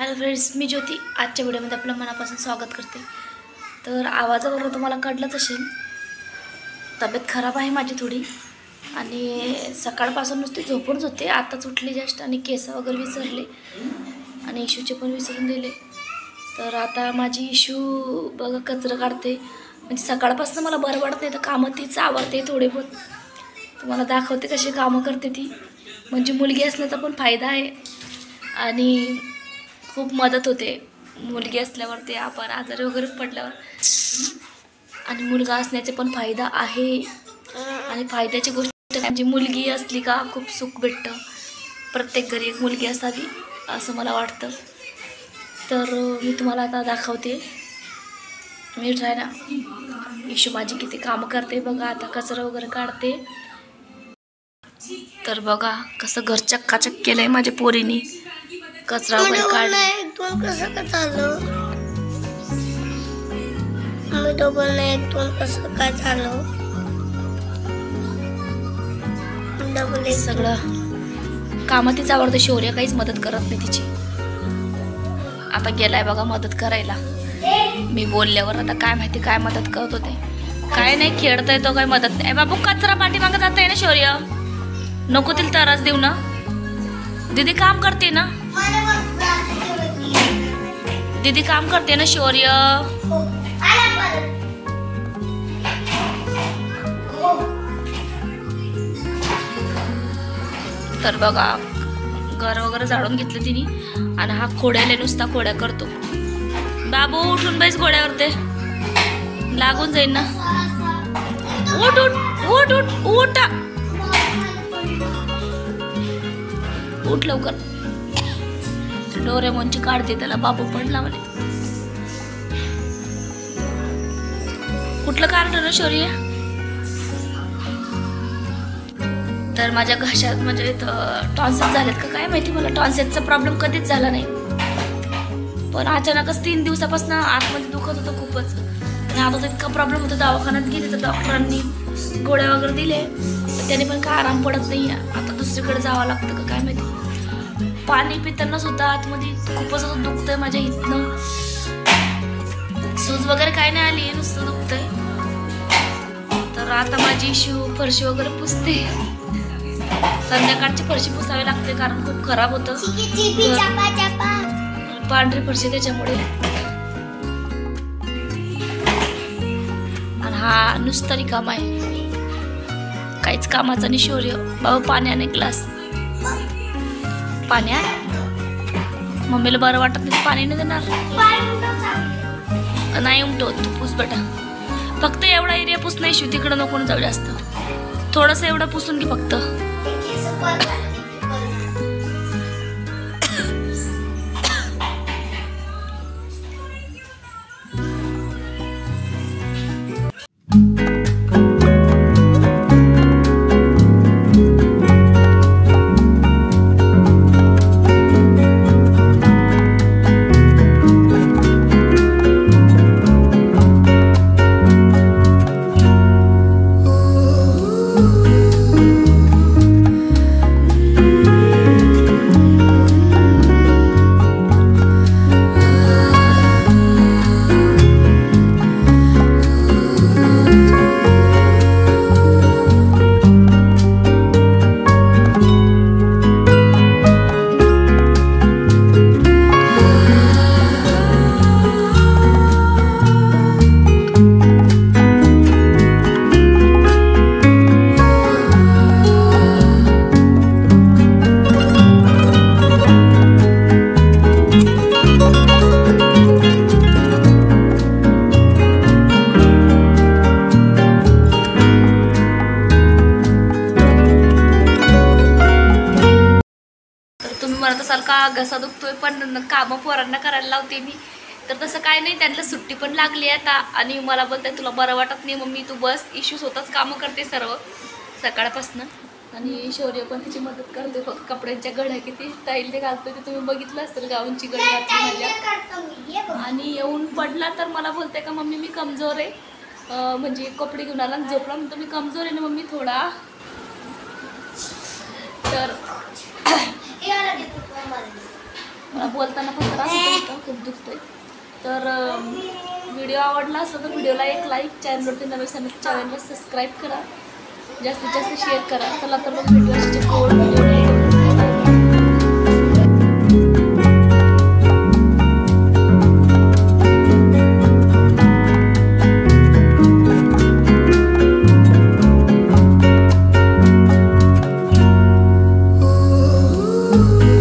Hello friends, मी ज्योती आजच्या व्हिडिओमध्ये आपलं मनापासून स्वागत करते। तर आवाजावरून तुम्हाला कळलंच असेल, तब्येत खराब आहे माझी थोडी आणि सकाळपासून नुसती झोपूनच होते। आताच उठले जस्ट आणि केस वगैरे विसरले आणि इशूचे पण विसरून दिले। तर आता माझी इशू बघा कचरा काढते, म्हणजे सकाळपासून मला बरं वाटत नाही तर कामं तीच आवडते। थोडे बहुत तुम्हाला दाखवते कशी कामं करते ती, म्हणजे मुलगी असण्याचा पण फायदा आहे आणि खूप मदत होते मुलगी असल्यावरती। आपण आजारी वगैरे पडल्यावर आणि मुलगा असण्याचे पण फायदा आहे आणि फायद्याची गोष्ट म्हणजे मुलगी असली का खूप सुख भेटतं। प्रत्येक घरी एक मुलगी असावी असं मला वाटतं। तर मी तुम्हाला आता दाखवते, मी ट्राय ना इशू माझी किती कामं करते बघा। आता कचरा वगैरे काढते, तर बघा कसं घर चक्काचक केलंय माझ्या पोरीनी। कचरा वगैरे काढला, कसं काय झालं? मी डबल नाही दोन कसं काय झालं? डबल सगळं कामं तीच आवडते। शौर्य काहीच मदत करत नाही तिची। आता गेलाय बघा मदत करायला। मी बोलल्यावर आता काय माहिती काय मदत करत होते, काय नाही खेळता येतो काय मदत नाही। बाबू कचरा पाठीमागं जात आहे ना शौर्य, नको तिला त्रास देऊ ना। दीदी काम करते ना, दीदी काम करते ना शौर्य। तर बघा घर वगैरे झाडून घेतलं तिने आणि हा खोड्याला नुसता खोड्या करतो। बाबू उठून बैस घोड्यावर, ते लागून जाईल ना। उठ उठ उठ उठ उठ उठ लवकर। डोरेमोनची काढते त्याला, बाबू पडला म्हणे। कुठलं कारण ना शौर्य? तर माझ्या घशात म्हणजे टॉन्सिल झालेत का काय माहिती, मला टॉन्सिलचा प्रॉब्लेम कधीच झाला नाही, पण अचानकच 3 दिवसापासून आतमध्ये दुखत होतं खूपच आणि आता इतका प्रॉब्लेम होता। दवाखान्यात गेले तर डॉक्टरांनी गोळ्या वगैरे दिले, त्याने पण काय आराम पडत नाही। आता दुसरीकडे जावं लागतं का काय माहिती। पाणी पिताना सुद्धा आतमध्ये खूपच असं दुखतंय माझ्या इथनं। सूज वगैरे काय नाही आली, नुसतं दुखतंय। तर आता माझी इशू फरशी वगैरे पुसते, संध्याकाळची फरशी पुसावी लागते कारण खूप खराब होतं पांढरी फरशी त्याच्यामुळे। आणि हा नुसता रिकामा आहे, काहीच कामाचा नाही। शौर्य बाबा पाण्याने ग्लास पाण्या, मम्मीला बरं वाटत नाही पाणी नाही देणार, नाही उमटवत तू पुस बेटा। फक्त एवढा एरिया पुस, नाही शिव तिकडं नको जाऊ जास्त, थोडंसं एवढं पुसून घे फक्त। म्हणत असाल का घसा दुखतोय पण कामं पोरांना करायला लावते मी, तर तसं काय नाही। त्यांना सुट्टी पण लागली आता आणि मला बोलताय तुला बरं वाटत नाही मम्मी तू बस। इशू स्वतःच कामं करते सर्व सकाळपासून आणि शौर्य पण तिची मदत करते। कपड्यांच्या घड्या किती स्टाईलने घालतोय ते तुम्ही बघितलं असेल, गाऊनची घडी घातली माझ्या आणि येऊन पडला तर मला बोलते का मम्मी मी कमजोर आहे, म्हणजे कपडे घेऊन आला झोपला म्हणतो मी कमजोर आहे ना मम्मी थोडा। तर मला बोलताना पण त्रास होतो, खूप दुखतंय. तर व्हिडिओ आवडला असला तर व्हिडिओला एक लाईक, चॅनलवरती नवीन असेल तर चॅनलला सबस्क्राईब करा, जास्तीत जास्त शेअर करा. चला तर मग व्हिडिओ Oh